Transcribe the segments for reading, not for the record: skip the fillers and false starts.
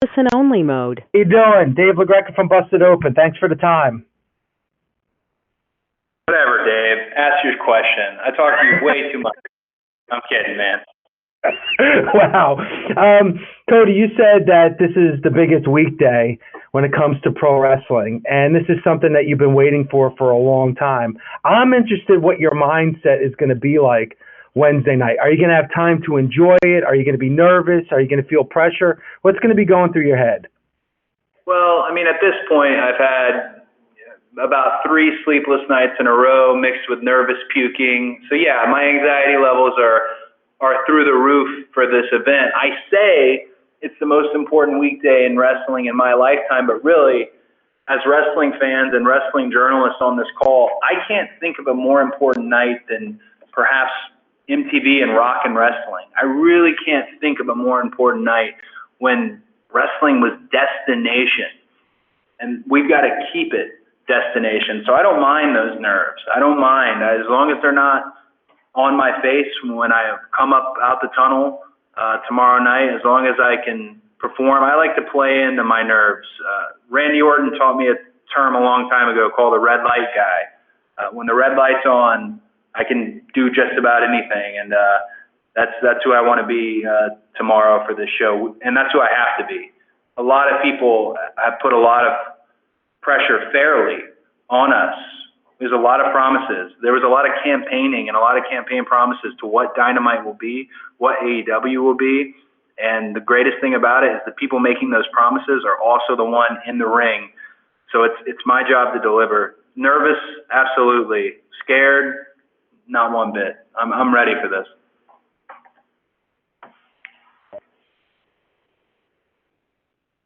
Listen only mode. How you doing? Dave LaGreca from Busted Open. Thanks for the time. Whatever, Dave. Ask your question. I talk to you way too much. I'm kidding, man. Wow. Cody, you said that this is the biggest weekday when it comes to pro wrestling, and this is something that you've been waiting for a long time. I'm interested what your mindset is going to be like Wednesday night. Are you going to have time to enjoy it? Are you going to be nervous? Are you going to feel pressure? What's going to be going through your head? Well, I mean, at this point, I've had about 3 sleepless nights in a row mixed with nervous puking. So, yeah, my anxiety levels are through the roof for this event. I say it's the most important weekday in wrestling in my lifetime, but really, as wrestling fans and wrestling journalists on this call, I can't think of a more important night than perhaps MTV and Rock and Wrestling. I really can't think of a more important night when wrestling was destination, and we've got to keep it destination. So I don't mind those nerves. I don't mind, as long as they're not on my face when I come up out the tunnel tomorrow night, as long as I can perform. I like to play into my nerves. Randy Orton taught me a term a long time ago called the red light guy. When the red light's on, I can do just about anything, and that's who I want to be tomorrow for this show, and that's who I have to be. A lot of people have put a lot of pressure fairly on us. There's a lot of promises. There was a lot of campaigning and a lot of campaign promises to what Dynamite will be, what AEW will be, and the greatest thing about it is the people making those promises are also the one in the ring. So it's my job to deliver. Nervous, absolutely. Scared, not one bit. I'm ready for this.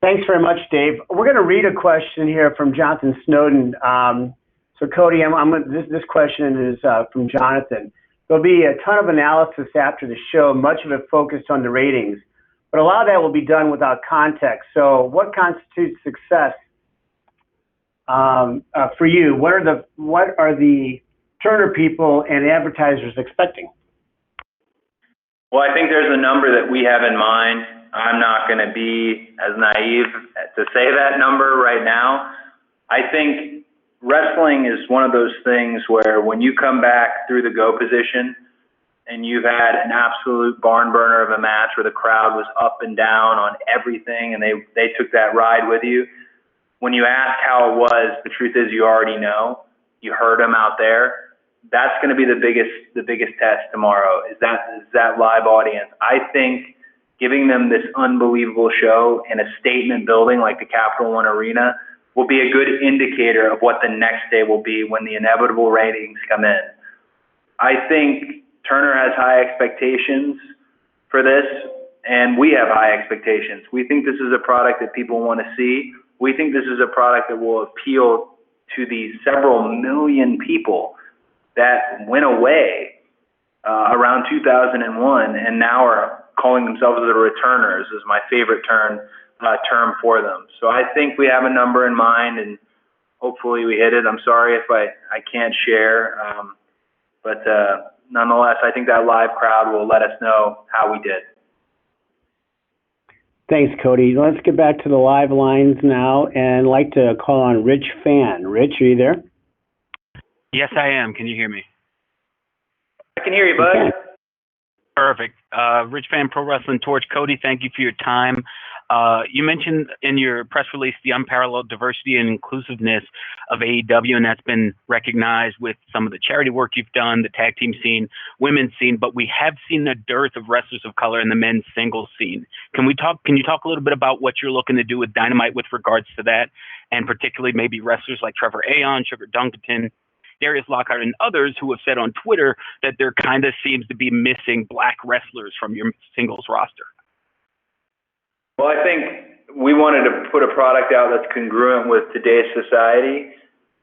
Thanks very much, Dave. We're going to read a question here from Jonathan Snowden. So, Cody, this question is from Jonathan. There'll be a ton of analysis after the show, much of it focused on the ratings, but a lot of that will be done without context. So, what constitutes success for you? What are the Turner people and advertisers expecting? Well, I think there's a number that we have in mind. I'm not going to be as naive to say that number right now. I think wrestling is one of those things where when you come back through the go position and you've had an absolute barn burner of a match where the crowd was up and down on everything and they took that ride with you, when you ask how it was, the truth is you already know. You heard them out there. That's going to be the biggest test tomorrow, is that live audience. I think giving them this unbelievable show in a statement building like the Capital One Arena will be a good indicator of what the next day will be when the inevitable ratings come in. I think Turner has high expectations for this, and we have high expectations. We think this is a product that people want to see. We think this is a product that will appeal to the several million people that went away around 2001 and now are calling themselves the returners, is my favorite term for them. So I think we have a number in mind, and hopefully we hit it. I'm sorry if I can't share, but nonetheless, I think that live crowd will let us know how we did. Thanks, Cody. Let's get back to the live lines now, and I'd like to call on Rich Fan. Rich, are you there? Yes, I am. Can you hear me? I can hear you, bud. Okay. Perfect. Rich Fan, Pro Wrestling Torch. Cody, thank you for your time. You mentioned in your press release the unparalleled diversity and inclusiveness of AEW, and that's been recognized with some of the charity work you've done, the tag team scene, women's scene, but we have seen a dearth of wrestlers of color in the men's singles scene. Can you talk a little bit about what you're looking to do with Dynamite with regards to that, and particularly maybe wrestlers like Trevor Aeon, Sugar Dunkerton, Darius Lockhart, and others who have said on Twitter that there kind of seems to be missing black wrestlers from your singles roster? Well, I think we wanted to put a product out that's congruent with today's society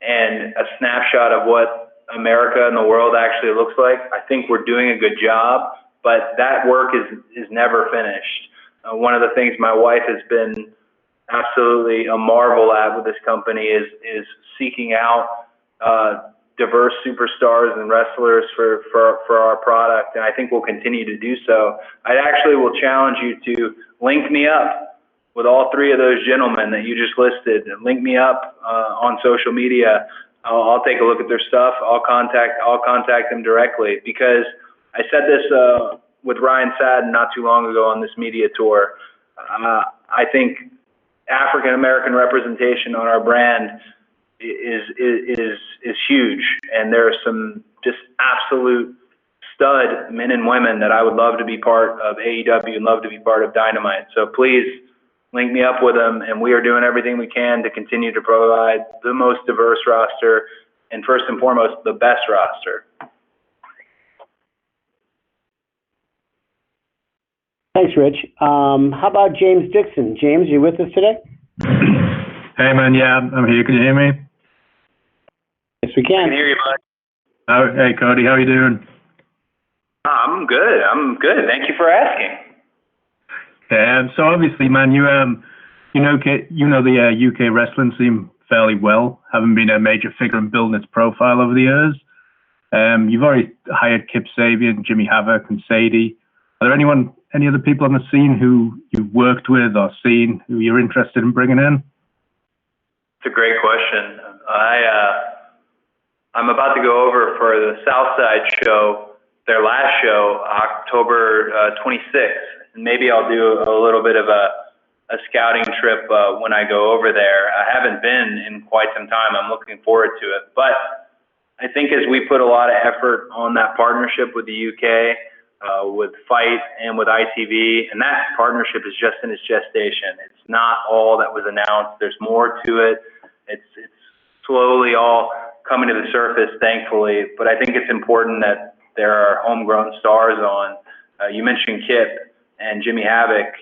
and a snapshot of what America and the world actually looks like. I think we're doing a good job, but that work is never finished. One of the things my wife has been absolutely a marvel at with this company is seeking out diverse superstars and wrestlers for our product, and I think we'll continue to do so. I actually will challenge you to link me up with all three of those gentlemen that you just listed. Link me up on social media. I'll take a look at their stuff. I'll contact them directly, because I said this with Ryan Sadden not too long ago on this media tour. I think African American representation on our brand is huge, and there are some just absolute stud men and women that I would love to be part of AEW and love to be part of Dynamite. So please link me up with them, and we are doing everything we can to continue to provide the most diverse roster, and first and foremost, the best roster. Thanks, Rich. How about James Dixon? James, you with us today? Hey, man. Yeah, I'm here. Can you hear me? Yes, we can. I can hear you, bud. Oh, hey, Cody. How you doing? I'm good. Thank you for asking. Yeah. So obviously, man, you know the UK wrestling scene fairly well, having been a major figure in building its profile over the years. You've already hired Kip Sabian, Jimmy Havoc, and Sadie. Are there any other people on the scene who you've worked with or seen who you're interested in bringing in? It's a great question. I'm about to go over for the Southside show, their last show, October 26th. And maybe I'll do a little bit of a scouting trip when I go over there. I haven't been in quite some time. I'm looking forward to it. But I think as we put a lot of effort on that partnership with the UK, with FIGHT and with ITV, and that partnership is just in its gestation. It's not all that was announced. There's more to it. It's slowly all coming to the surface, thankfully. But I think it's important that there are homegrown stars on. You mentioned Kip and Jimmy Havoc.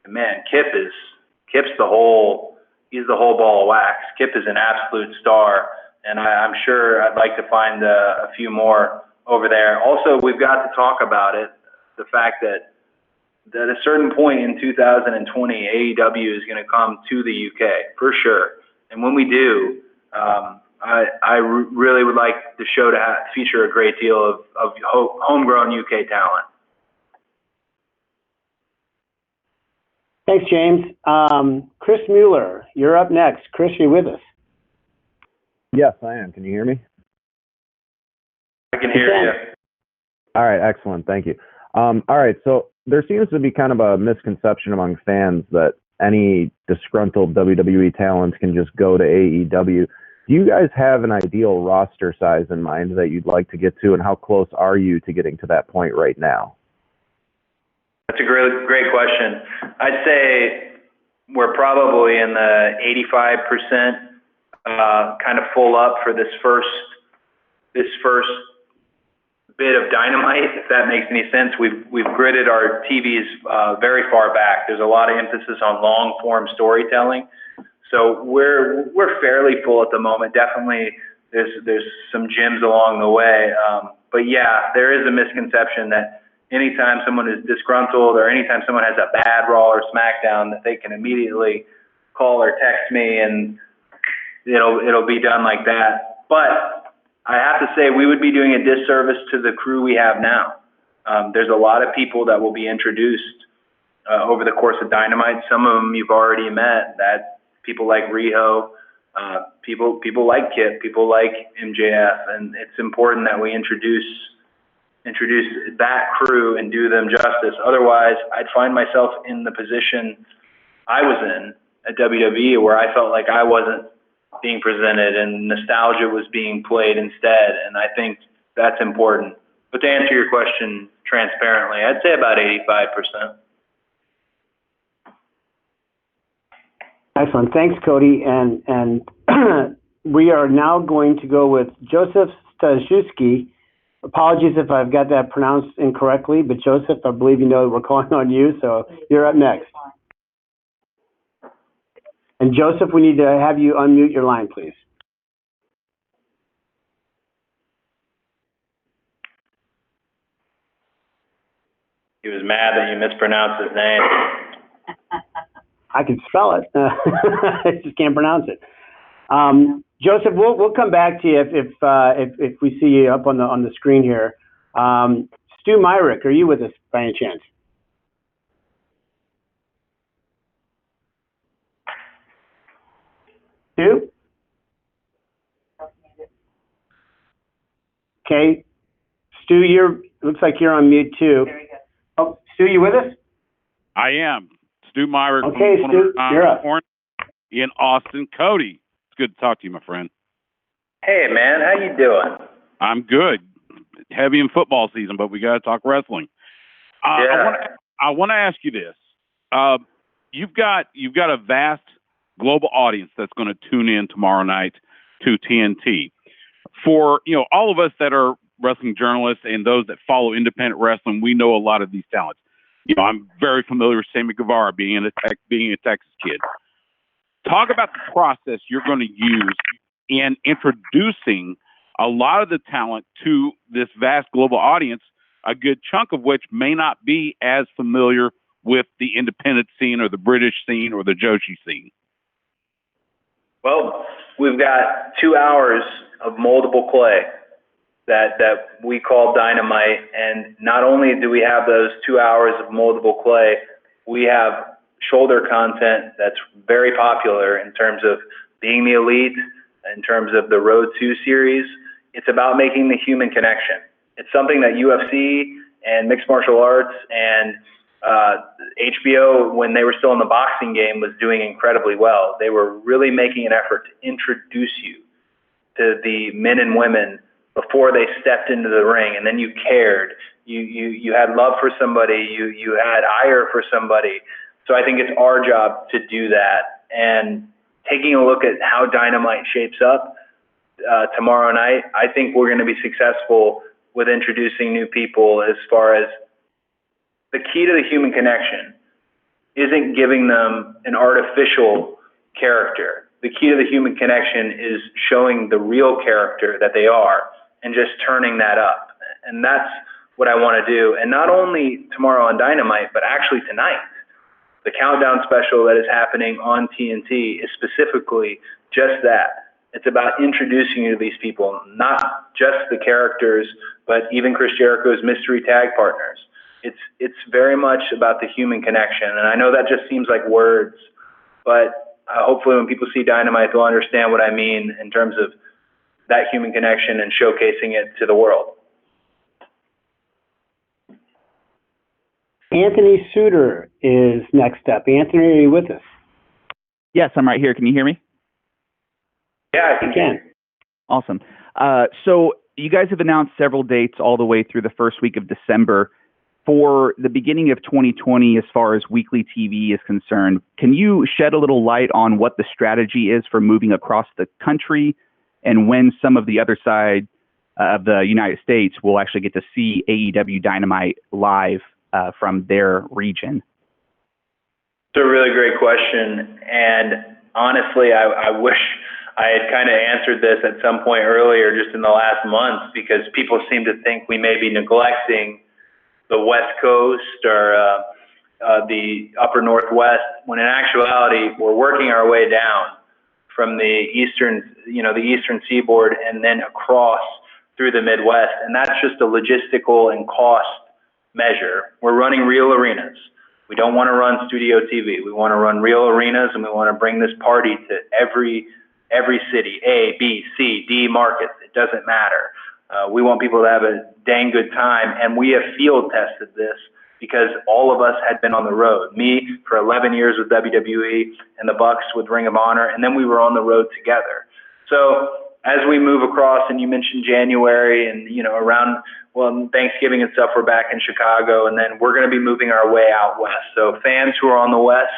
Man, Kip's the whole ball of wax. Kip is an absolute star, and I'm sure I'd like to find a few more over there. Also, we've got to talk about it, the fact that at a certain point in 2020, AEW is going to come to the UK, for sure. And when we do, I really would like the show to feature a great deal of homegrown UK talent. Thanks, James. Chris Mueller, you're up next. Chris, are you with us? Yes, I am. Can you hear me? I can hear you. All right, excellent. Thank you. All right, so there seems to be kind of a misconception among fans that any disgruntled WWE talent can just go to AEW. Do you guys have an ideal roster size in mind that you'd like to get to, and how close are you to getting to that point right now? That's a great question. I'd say we're probably in the 85% kind of full up for this first bit of Dynamite, if that makes any sense. We've gridded our TVs very far back. There's a lot of emphasis on long form storytelling. So we're fairly full at the moment. Definitely there's some gems along the way. But yeah, there is a misconception that anytime someone is disgruntled or anytime someone has a bad Raw or SmackDown, that they can immediately call or text me and it'll be done like that. But I have to say we would be doing a disservice to the crew we have now. There's a lot of people that will be introduced over the course of Dynamite. Some of them you've already met, that people like Riho, people like Kip, people like MJF, and it's important that we introduce that crew and do them justice. Otherwise, I'd find myself in the position I was in at WWE, where I felt like I wasn't being presented and nostalgia was being played instead, and I think that's important. But to answer your question transparently, I'd say about 85%. Excellent. Thanks, Cody. And we are now going to go with Joseph Staszewski. Apologies if I've got that pronounced incorrectly, but Joseph, I believe you know we're calling on you, so you're up next. And Joseph, we need to have you unmute your line, please. He was mad that you mispronounced his name. I can spell it. I just can't pronounce it. Joseph, we'll come back to you if we see you up on the screen here. Stu Myrick, are you with us by any chance? Okay. Stu, looks like you're on mute too. Oh, Stu, you with us? I am. Stu Myrick Okay, from Stu, you're up. in Austin. Cody, it's good to talk to you, my friend. Hey, man, how you doing? I'm good. Heavy in football season, but we got to talk wrestling. I want to ask you this. You've got a vast global audience that's going to tune in tomorrow night to TNT. For all of us that are wrestling journalists and those that follow independent wrestling, we know a lot of these talents. I'm very familiar with Sammy Guevara, being a Texas kid. Talk about the process you're going to use in introducing a lot of the talent to this vast global audience, a good chunk of which may not be as familiar with the independent scene or the British scene or the Joshi scene. Well, we've got 2 hours of moldable clay that we call Dynamite, and not only do we have those 2 hours of moldable clay, we have shoulder content that's very popular in terms of being the elite, in terms of the Road 2 series. It's about making the human connection. It's something that UFC and mixed martial arts and HBO, when they were still in the boxing game, was doing incredibly well. They were really making an effort to introduce you to the men and women before they stepped into the ring, and then you cared. You had love for somebody. You had ire for somebody. So I think it's our job to do that. And taking a look at how Dynamite shapes up tomorrow night, I think we're going to be successful with introducing new people. As far as the key to the human connection isn't giving them an artificial character. The key to the human connection is showing the real character that they are and just turning that up. And that's what I want to do. And not only tomorrow on Dynamite, but actually tonight. The countdown special that is happening on TNT is specifically just that. It's about introducing you to these people, not just the characters, but even Chris Jericho's mystery tag partners. It's very much about the human connection. And I know that just seems like words, but hopefully when people see Dynamite, they'll understand what I mean in terms of that human connection and showcasing it to the world. Anthony Suter is next up. Anthony, are you with us? Yes, I'm right here. Can you hear me? Yeah, I can. Awesome. So you guys have announced several dates all the way through the first week of December. For the beginning of 2020, as far as weekly TV is concerned, can you shed a little light on what the strategy is for moving across the country and when some of the other side of the United States will actually get to see AEW Dynamite live from their region? It's a really great question. And honestly, I wish I had kind of answered this at some point earlier, just in the last month, because people seem to think we may be neglecting the West Coast or the upper Northwest, when in actuality, we're working our way down from the eastern seaboard and then across through the Midwest. And that's just a logistical and cost measure. We're running real arenas. We don't want to run studio TV. We want to run real arenas, and we want to bring this party to every city, A, B, C, D market. It doesn't matter. We want people to have a dang good time, and we have field tested this because all of us had been on the road. Me for 11 years with WWE, and the Bucks with Ring of Honor, and then we were on the road together. So as we move across, and you mentioned January, and around Thanksgiving and stuff, we're back in Chicago, and then we're going to be moving our way out west. So fans who are on the west,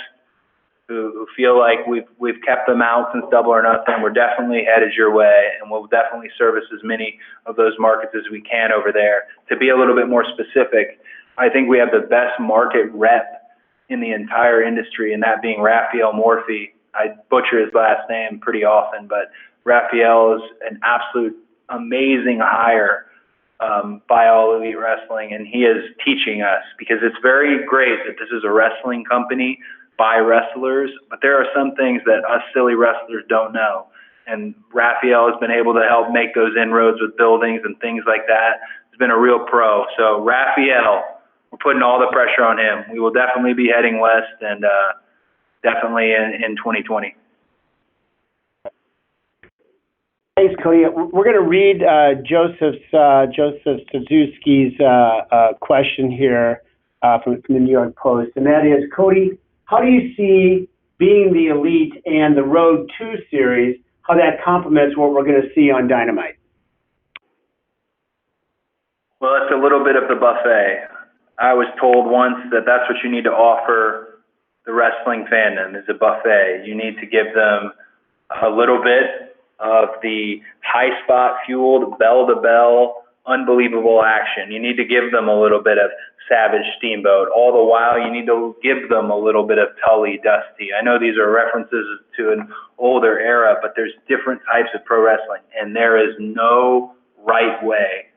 who feel like we've kept them out since Double or Nothing, we're definitely headed your way, and we'll definitely service as many of those markets as we can over there. To be a little bit more specific, I think we have the best market rep in the entire industry, and that being Raphael Morphy. I butcher his last name pretty often, but Raphael is an absolute amazing hire by All Elite Wrestling, and he is teaching us, because it's very great that this is a wrestling company by wrestlers, but there are some things that us silly wrestlers don't know. And Raphael has been able to help make those inroads with buildings and things like that. He's been a real pro. So Raphael, we're putting all the pressure on him. We will definitely be heading west, and definitely in 2020. Thanks, Cody. We're going to read Joseph Suzuki's question here from the New York Post, and that is, Cody, how do you see being the Elite and the Road 2 series, how that complements what we're going to see on Dynamite? Well, it's a little bit of the buffet. I was told once that that's what you need to offer the wrestling fandom, is a buffet. You need to give them a little bit of the high spot fueled, bell to bell, unbelievable action. You need to give them a little bit of Savage Steamboat. All the while, you need to give them a little bit of Tully Dusty. I know these are references to an older era, but there's different types of pro wrestling, and there is no right way.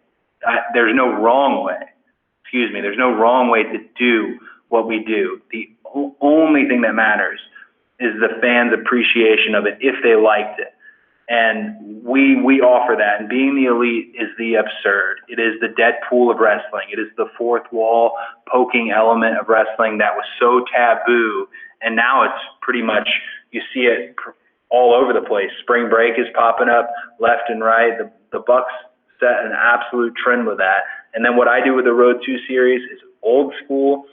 There's no wrong way. Excuse me. There's no wrong way to do what we do. The only thing that matters is the fans' appreciation of it if they liked it. And we offer that. And being the Elite is the absurd. It is the Deadpool of wrestling. It is the fourth wall poking element of wrestling that was so taboo. And now it's pretty much, you see it all over the place. Spring Break is popping up left and right. The Bucks set an absolute trend with that. And then what I do with the Road 2 series is old school,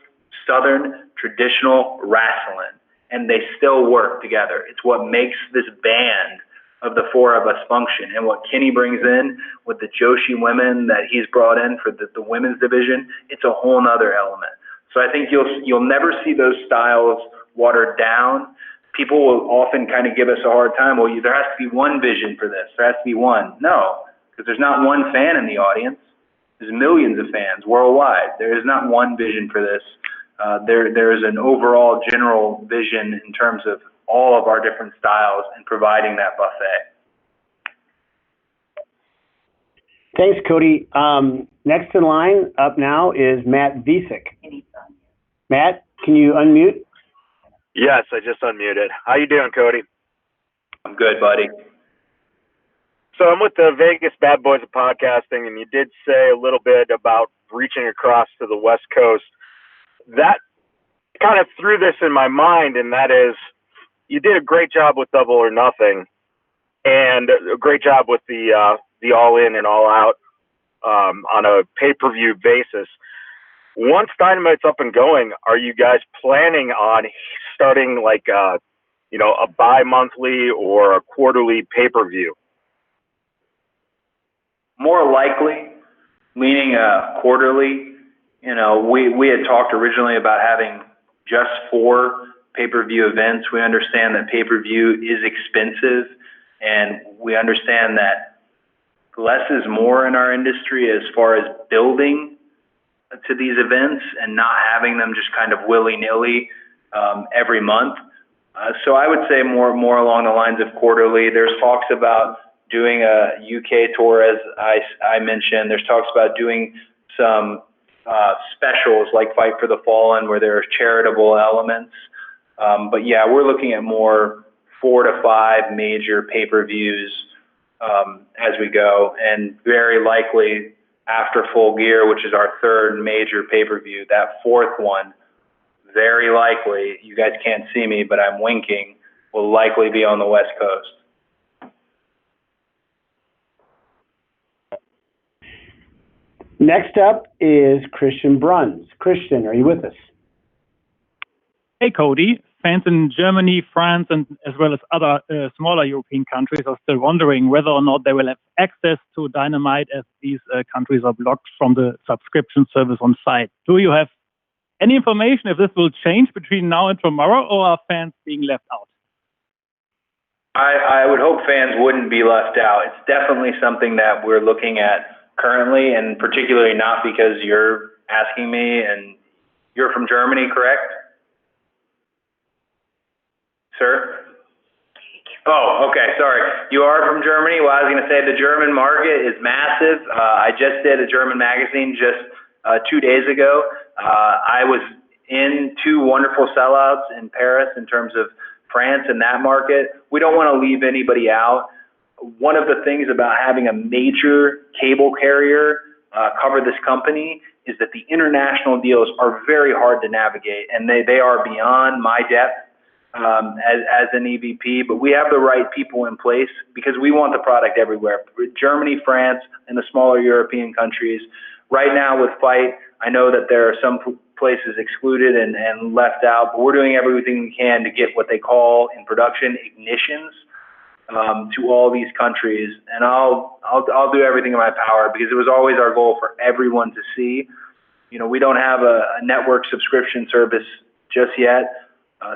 Southern, traditional wrestling. And they still work together. It's what makes this band of the four of us function. And what Kenny brings in with the Joshi women that he's brought in for the women's division, it's a whole nother element. So I think you'll never see those styles watered down. People will often kind of give us a hard time. Well, there has to be one vision for this. There has to be one. No, because there's not one fan in the audience. There's millions of fans worldwide. There is not one vision for this. There is an overall general vision in terms of all of our different styles and providing that buffet. Thanks, Cody. Next in line up now is Matt Visick. Matt, can you unmute? Yes, I just unmuted. How you doing, Cody? I'm good, buddy. So I'm with the Vegas Bad Boys of Podcasting, and you did say a little bit about reaching across to the West Coast. That kind of threw this in my mind, and that is, you did a great job with Double or Nothing, and a great job with the All In and All Out on a pay-per-view basis. Once Dynamite's up and going, are you guys planning on starting like a bi-monthly or a quarterly pay-per-view? More likely, leaning quarterly. We had talked originally about having just 4 pay-per-view events. We understand that pay-per-view is expensive, and we understand that less is more in our industry as far as building to these events and not having them just kind of willy-nilly every month. So I would say more along the lines of quarterly. There's talks about doing a UK tour, as I mentioned. There's talks about doing some specials like Fight for the Fallen where there are charitable elements. But yeah, we're looking at more 4 to 5 major pay-per-views as we go, and very likely after Full Gear, which is our 3rd major pay-per-view, that 4th one, very likely, you guys can't see me, but I'm winking, will likely be on the West Coast. Next up is Christian Bruns. Christian, are you with us? Hey, Cody. Fans in Germany, France, and as well as other smaller European countries are still wondering whether or not they will have access to Dynamite, as these countries are blocked from the subscription service on site. Do you have any information if this will change between now and tomorrow, or are fans being left out? I would hope fans wouldn't be left out. It's definitely something that we're looking at currently, and particularly not because you're asking me, and you're from Germany, correct? Sir? Oh, okay, sorry. You are from Germany? Well, I was going to say the German market is massive. I just did a German magazine just 2 days ago. I was in 2 wonderful sellouts in Paris in terms of France and that market. We don't want to leave anybody out. One of the things about having a major cable carrier cover this company is that the international deals are very hard to navigate, and they are beyond my depth. as an EVP, but we have the right people in place because we want the product everywhere. Germany, France, and the smaller European countries. Right now with Fight, I know that there are some places excluded and left out, but we're doing everything we can to get what they call in production ignitions to all these countries, and I'll do everything in my power because it was always our goal for everyone to see. You know, we don't have a network subscription service just yet,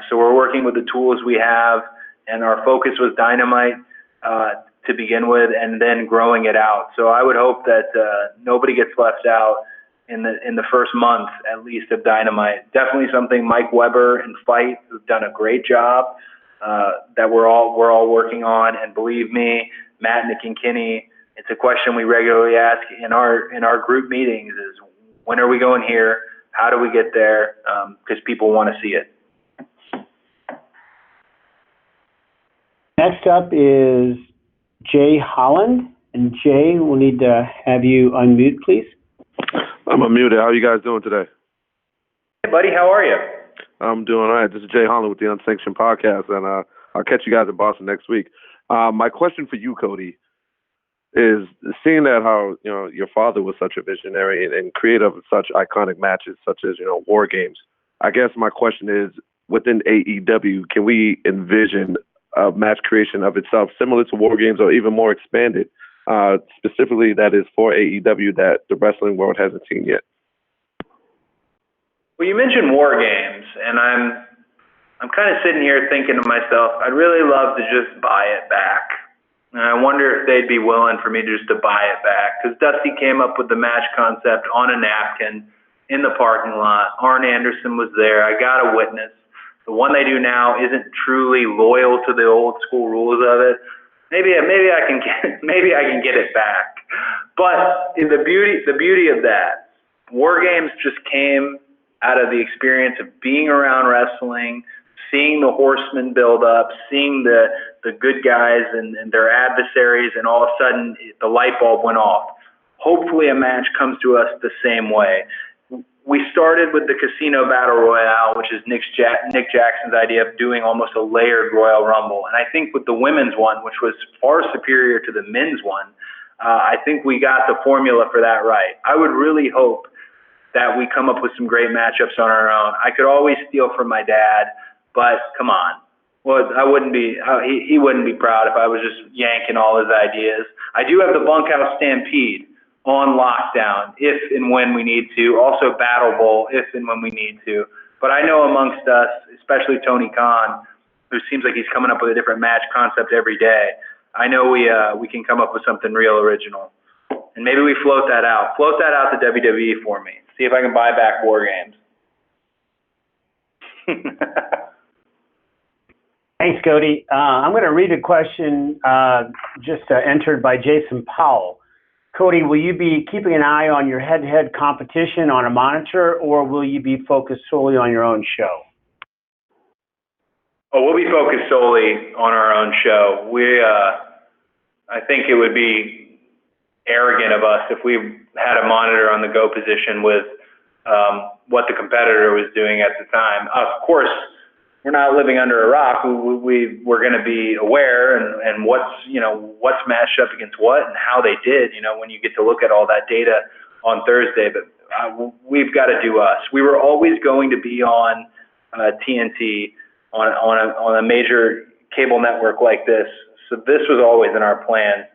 so we're working with the tools we have, and our focus was Dynamite to begin with, and then growing it out. So I would hope that nobody gets left out in the first month at least of Dynamite. Definitely something Mike Weber and Fight who've done a great job. That we're all working on, and believe me, Matt, Nick, and Kenny, it's a question we regularly ask in our group meetings: is when are we going here? How do we get there? Because people want to see it. Next up is Jay Holland, and Jay, we'll need to have you unmute, please. I'm unmuted. How are you guys doing today? Hey, buddy, how are you? I'm doing all right. This is Jay Holland with the Unsanctioned Podcast, and I'll catch you guys in Boston next week. My question for you, Cody, is seeing that how your father was such a visionary and creator of such iconic matches, such as War Games. I guess my question is, within AEW, can we envision a match creation of itself similar to War Games or even more expanded, specifically that is for AEW that the wrestling world hasn't seen yet? Well, you mentioned War Games, and I'm kind of sitting here thinking to myself, I'd really love to just buy it back. And I wonder if they'd be willing for me just to buy it back. Because Dusty came up with the match concept on a napkin in the parking lot. Arn Anderson was there. I got a witness. The one they do now isn't truly loyal to the old school rules of it. Maybe I can get it back. But in the beauty of that, War Games just came out of the experience of being around wrestling, seeing the horsemen build up, seeing the good guys and their adversaries, and all of a sudden the light bulb went off. Hopefully a match comes to us the same way. We started with the Casino Battle Royale, which is Nick Jackson's idea of doing almost a layered Royal Rumble. And I think with the women's one, which was far superior to the men's one, I think we got the formula for that right. I would really hope that we come up with some great matchups on our own. I could always steal from my dad, but come on. Well, he wouldn't be proud if I was just yanking all his ideas. I do have the Bunkhouse Stampede on lockdown if and when we need to. Also Battle Bowl if and when we need to. But I know amongst us, especially Tony Khan, who seems like he's coming up with a different match concept every day, I know we can come up with something real original. And maybe we float that out. Float that out to WWE for me. See if I can buy back War Games. Thanks, Cody. I'm going to read a question just entered by Jason Powell. Cody, will you be keeping an eye on your head-to-head competition on a monitor, or will you be focused solely on your own show? Oh, we'll be focused solely on our own show. I think it would be arrogant of us if we had a monitor on the go position with what the competitor was doing at the time. Of course, we're not living under a rock. We're going to be aware and what's matched up against what and how they did. When you get to look at all that data on Thursday, but we've got to do us. We were always going to be on TNT on a major cable network like this. So this was always in our plan.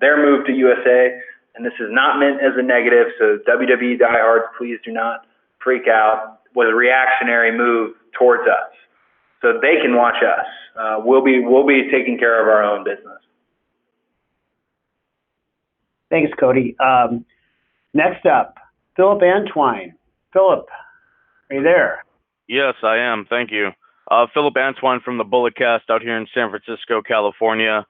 Their move to USA, and this is not meant as a negative, so WWE diehards, please do not freak out, was a reactionary move towards us. So they can watch us. We'll be taking care of our own business. Thanks, Cody. Next up, Philip Antwine. Philip, are you there? Yes, I am. Thank you. Philip Antwine from the Bulletcast out here in San Francisco, California.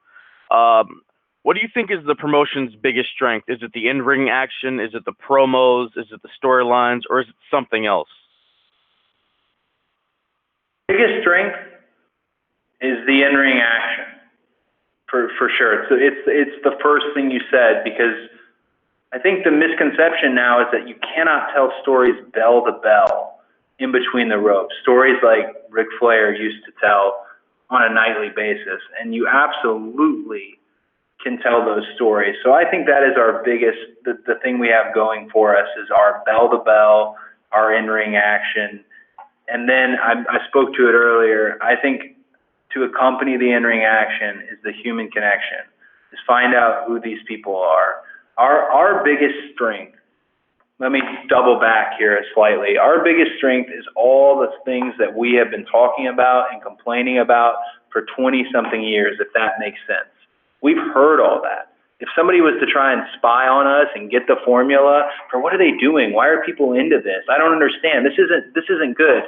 What do you think is the promotion's biggest strength? Is it the in-ring action? Is it the promos? Is it the storylines? Or is it something else? Biggest strength is the in-ring action, for sure. It's the first thing you said, because I think the misconception now is that you cannot tell stories bell to bell in between the ropes. Stories like Ric Flair used to tell on a nightly basis, and you absolutely can tell those stories. So I think that is our biggest, the thing we have going for us is our bell-to-bell, our in-ring action. And then I spoke to it earlier. I think to accompany the in-ring action is the human connection, is find out who these people are. Our biggest strength, let me double back here slightly. Our biggest strength is all the things that we have been talking about and complaining about for 20-something years, if that makes sense. We've heard all that. If somebody was to try and spy on us and get the formula for what are they doing? Why are people into this? I don't understand. This isn't good.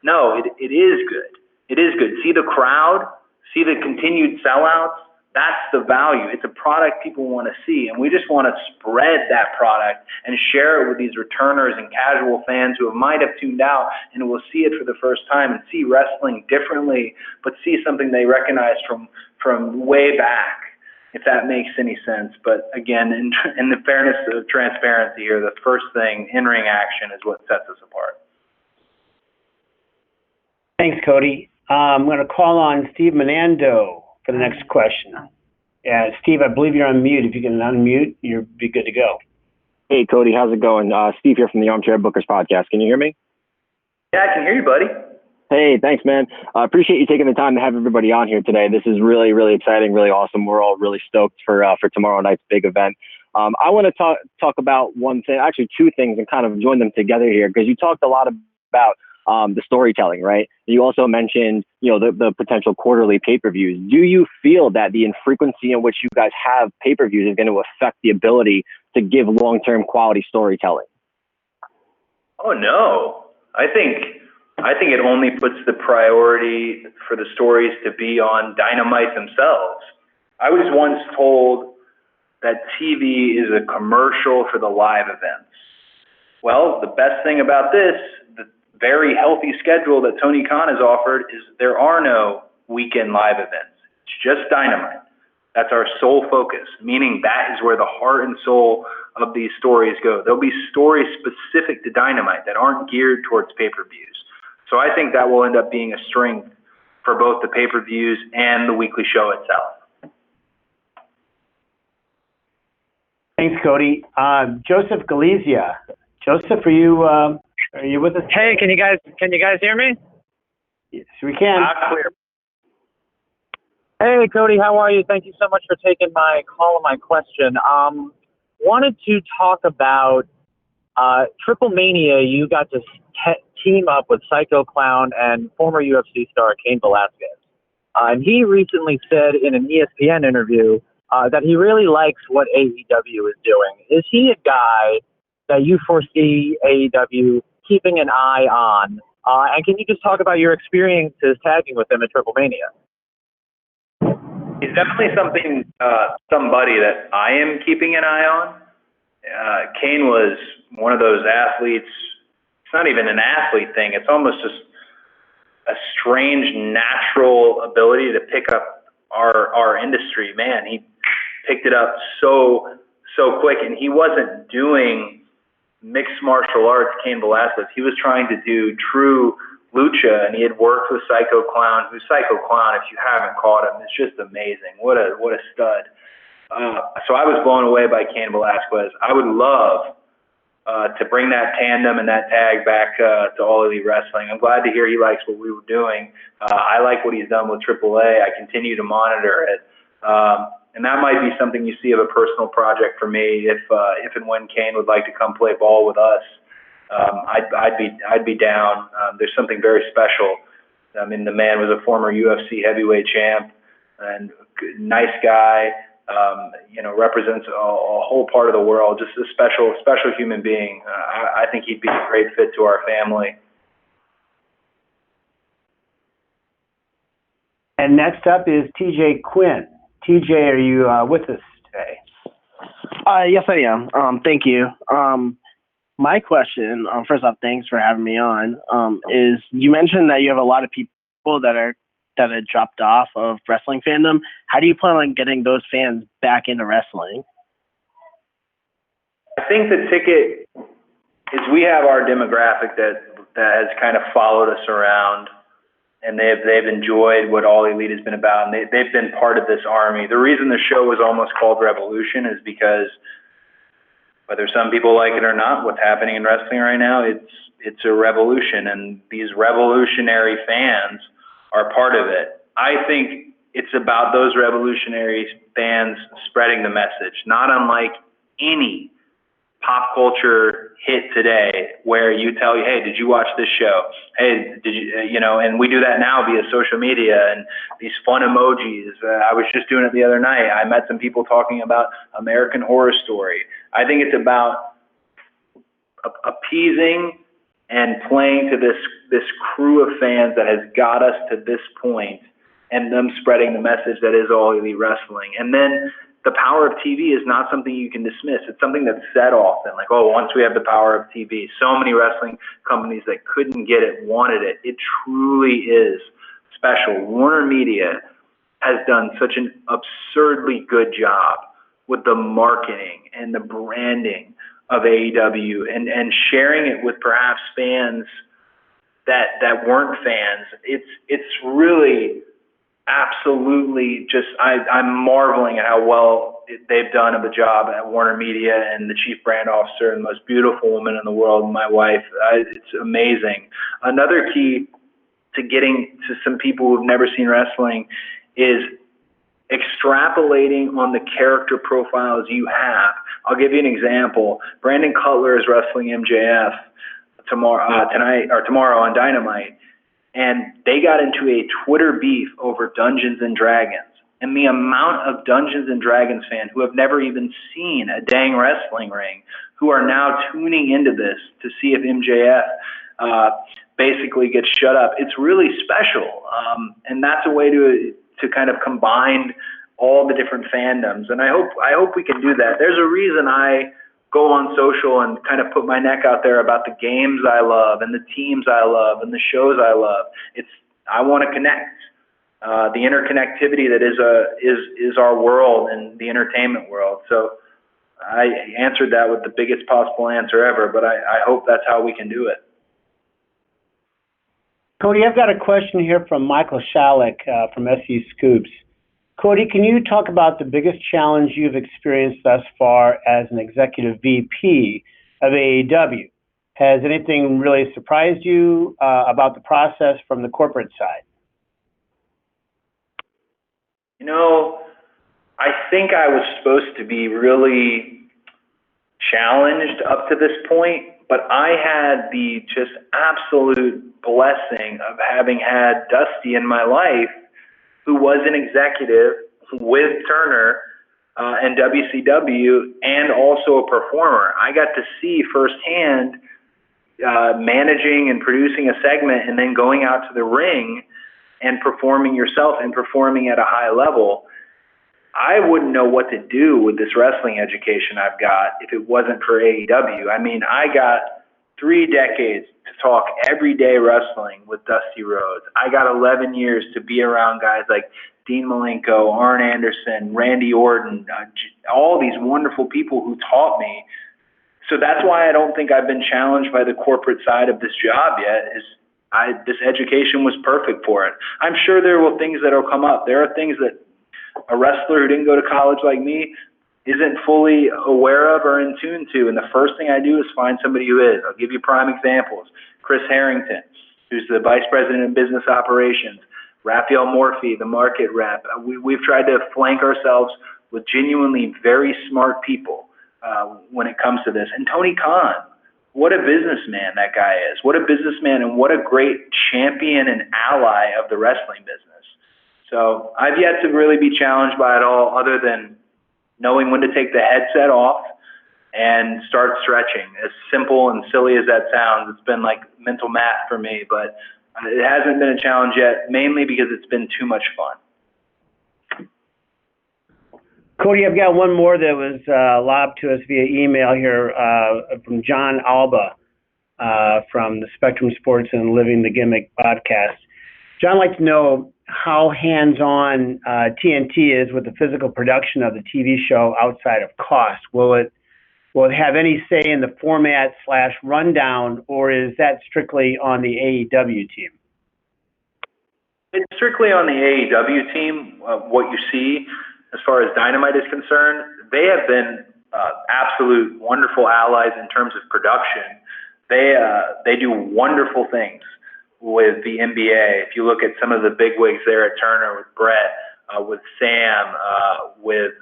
No, it is good. It is good. See the crowd, see the continued sellouts. That's the value. It's a product people want to see, and we just want to spread that product and share it with these returners and casual fans who might have tuned out and will see it for the first time and see wrestling differently, but see something they recognize from way back, if that makes any sense. But again, in the fairness of transparency here, the first thing, in-ring action, is what sets us apart. Thanks, Cody. I'm going to call on Steve Menando for the next question. Yeah, Steve, I believe you're on mute. If you can unmute, you'll be good to go. Hey, Cody, how's it going? Steve here from the Armchair Bookers podcast. Can you hear me? Yeah, I can hear you, buddy. Hey, thanks, man. I appreciate you taking the time to have everybody on here today. This is really, really exciting, really awesome. We're all really stoked for tomorrow night's big event. I want to talk about one thing, actually two things, and kind of join them together here, because you talked a lot about the storytelling, right? You also mentioned, the potential quarterly pay-per-views. Do you feel that the infrequency in which you guys have pay-per-views is going to affect the ability to give long-term quality storytelling? Oh, no. I think it only puts the priority for the stories to be on Dynamite themselves. I was once told that TV is a commercial for the live events. Well, the best thing about this, the very healthy schedule that Tony Khan has offered, is there are no weekend live events. It's just Dynamite. That's our sole focus, meaning that is where the heart and soul of these stories go. There'll be stories specific to Dynamite that aren't geared towards pay-per-views. So I think that will end up being a strength for both the pay-per-views and the weekly show itself. Thanks, Cody. Joseph Galizia. Joseph, are you with us? Hey, can you guys hear me? Yes, we can. Clear. Hey, Cody, how are you? Thank you so much for taking my call and my question. Wanted to talk about Triple Mania. You got to team up with Psycho Clown and former UFC star Cain Velasquez. And he recently said in an ESPN interview that he really likes what AEW is doing. Is he a guy that you foresee AEW keeping an eye on? And can you just talk about your experiences tagging with him at Triple Mania? He's definitely somebody that I am keeping an eye on. Cain was one of those athletes. It's not even an athlete thing. It's almost just a strange natural ability to pick up our industry. Man, he picked it up so quick, and he wasn't doing mixed martial arts, Cain Velasquez. He was trying to do true lucha, and he had worked with Psycho Clown, who's Psycho Clown, if you haven't caught him. It's just amazing. What a stud. So I was blown away by Cain Velasquez. I would love to bring that tandem and that tag back to All Elite Wrestling. I'm glad to hear he likes what we were doing. I like what he's done with AAA. I continue to monitor it. And that might be something you see of a personal project for me if and when Cain would like to come play ball with us. I'd be down. There's something very special. I mean, the man was a former UFC heavyweight champ and nice guy. Represents a whole part of the world. Just a special human being. I think he'd be a great fit to our family. And next up is TJ Quinn. TJ, are you with us today? Yes, I am. Thank you. My question, first off, thanks for having me on, is you mentioned that you have a lot of people that had dropped off of wrestling fandom. How do you plan on getting those fans back into wrestling? I think the ticket is we have our demographic that has kind of followed us around, and they've enjoyed what All Elite has been about, and they've been part of this army. The reason the show is almost called Revolution is because whether some people like it or not, what's happening in wrestling right now, it's a revolution, and these revolutionary fans are part of it. I think it's about those revolutionary fans spreading the message, not unlike any pop culture hit today where you tell, hey, did you watch this show? Hey, did you, and we do that now via social media and these fun emojis. I was just doing it the other night. I met some people talking about American Horror Story. I think it's about appeasing and playing to this crew of fans that has got us to this point, and them spreading the message that is All Elite Wrestling. And then the power of TV is not something you can dismiss. It's something that's said often, like, oh, once we have the power of TV, so many wrestling companies that couldn't get it wanted it. It truly is special. Warner Media has done such an absurdly good job with the marketing and the branding of AEW and sharing it with perhaps fans that weren't fans. It's really absolutely just, I'm marveling at how well they've done of a job at Warner Media, and the chief brand officer and the most beautiful woman in the world, my wife. It's amazing. Another key to getting to some people who've never seen wrestling is extrapolating on the character profiles you have. I'll give you an example. Brandon Cutler is wrestling MJF tomorrow on Dynamite. And they got into a Twitter beef over Dungeons and Dragons. And the amount of Dungeons and Dragons fans who have never even seen a dang wrestling ring, who are now tuning into this to see if MJF basically gets shut up, it's really special. And that's a way to kind of combine all the different fandoms. And I hope we can do that. There's a reason I go on social and kind of put my neck out there about the games I love and the teams I love and the shows I love. I want to connect. The interconnectivity that is our world and the entertainment world. So I answered that with the biggest possible answer ever, but I hope that's how we can do it. Cody, I've got a question here from Michael Shalik from SE Scoops. Cody, can you talk about the biggest challenge you've experienced thus far as an executive VP of AEW? Has anything really surprised you about the process from the corporate side? I think I was supposed to be really challenged up to this point, but I had the just absolute blessing of having had Dusty in my life, who was an executive with Turner and WCW, and also a performer. I got to see firsthand managing and producing a segment and then going out to the ring and performing yourself and performing at a high level. I wouldn't know what to do with this wrestling education I've got if it wasn't for AEW. I mean, I got 3 decades to talk everyday wrestling with Dusty Rhodes. I got 11 years to be around guys like Dean Malenko, Arn Anderson, Randy Orton, all these wonderful people who taught me. So that's why I don't think I've been challenged by the corporate side of this job yet. This education was perfect for it. I'm sure there will things that will come up. There are things that a wrestler who didn't go to college like me isn't fully aware of or in tune to. And the first thing I do is find somebody who is. I'll give you prime examples. Chris Harrington, who's the Vice President of Business Operations. Raphael Morphy, the market rep. We've tried to flank ourselves with genuinely very smart people when it comes to this. And Tony Khan, what a businessman that guy is. What a businessman, and what a great champion and ally of the wrestling business. So I've yet to really be challenged by it all, other than knowing when to take the headset off and start stretching. As simple and silly as that sounds, it's been like mental math for me, but it hasn't been a challenge yet, mainly because it's been too much fun. Cody, I've got one more that was lobbed to us via email here from John Alba from the Spectrum Sports and Living the Gimmick podcast. John would like to know how hands-on TNT is with the physical production of the TV show outside of cost. Will it have any say in the format/rundown, or is that strictly on the AEW team? strictly on the AEW team, what you see as far as Dynamite is concerned, they have been absolute wonderful allies in terms of production. They do wonderful things with the NBA. If you look at some of the bigwigs there at Turner with Brett, with Sam, with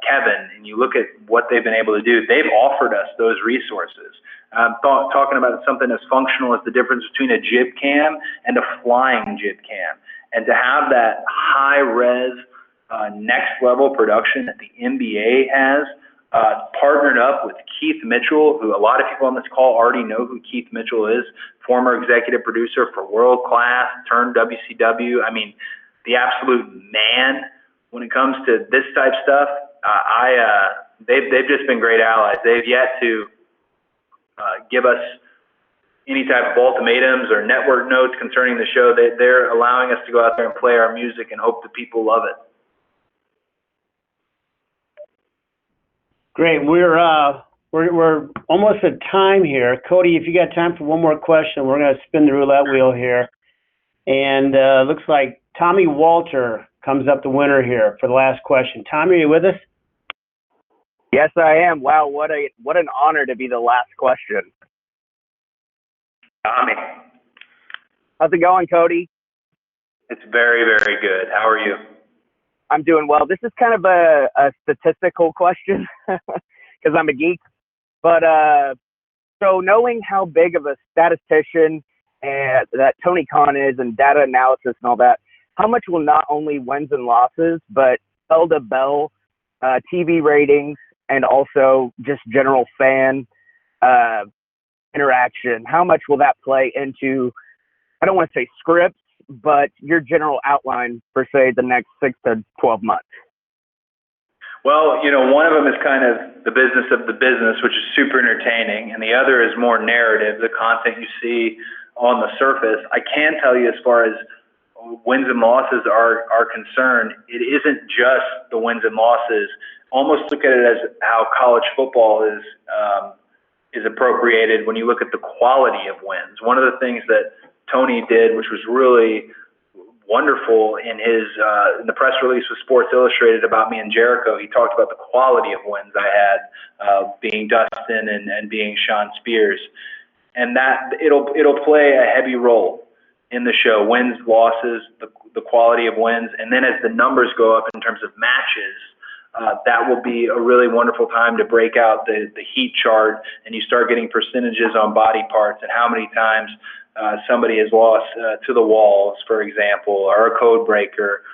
Kevin, and you look at what they've been able to do, they've offered us those resources. Talking about something as functional as the difference between a jib cam and a flying jib cam. And to have that high res, next level production that the NBA has, partnered up with Keith Mitchell, who a lot of people on this call already know who Keith Mitchell is, former executive producer for World Class, turned WCW. I mean, the absolute man when it comes to this type stuff. They've just been great allies. They've yet to give us any type of ultimatums or network notes concerning the show. They're allowing us to go out there and play our music and hope that people love it. Great. We're almost at time here. Cody, if you got time for one more question, we're going to spin the roulette wheel here. And looks like Tommy Walter comes up the winner here for the last question. Tommy, are you with us? Yes, I am. Wow, what an honor to be the last question. Tommy. How's it going, Cody? It's very, very good. How are you? I'm doing well. This is kind of a statistical question because I'm a geek. But so knowing how big of a statistician that Tony Khan is and data analysis and all that, how much will not only wins and losses, but bell to bell, TV ratings, and also just general fan interaction, how much will that play into, I don't want to say scripts, but your general outline for, say, the next 6 to 12 months? Well, one of them is kind of the business of the business, which is super entertaining, and the other is more narrative, the content you see on the surface. I can tell you, as far as wins and losses are concerned, it isn't just the wins and losses. Almost look at it as how college football is appropriated when you look at the quality of wins. One of the things that Tony did, which was really wonderful in the press release with Sports Illustrated about me and Jericho, he talked about the quality of wins I had, being Dustin and being Sean Spears, and that it'll play a heavy role in the show. Wins, losses, the quality of wins, and then as the numbers go up in terms of matches, that will be a really wonderful time to break out the heat chart, and you start getting percentages on body parts and how many times somebody has lost to the walls, for example, or a code breaker.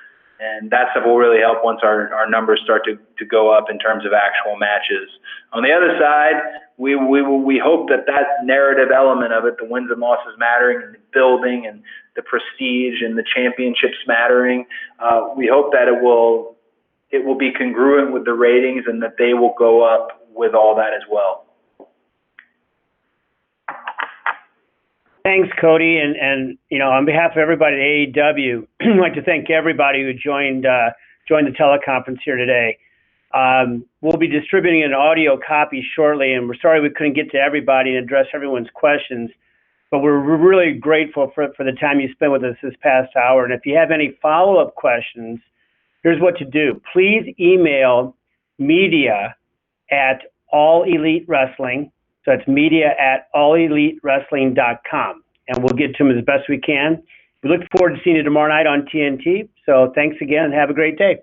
And that stuff will really help once our numbers start to go up in terms of actual matches. On the other side, we hope that narrative element of it, the wins and losses mattering, and the building and the prestige and the championships mattering, we hope that it will be congruent with the ratings and that they will go up with all that as well. Thanks, Cody, and on behalf of everybody at AEW, I'd like to thank everybody who joined the teleconference here today. We'll be distributing an audio copy shortly, and we're sorry we couldn't get to everybody and address everyone's questions, but we're really grateful for the time you spent with us this past hour. And if you have any follow-up questions, here's what to do. Please email media@allelitewrestling. So it's media@allelitewrestling.com, and we'll get to them as best we can. We look forward to seeing you tomorrow night on TNT. So thanks again, and have a great day.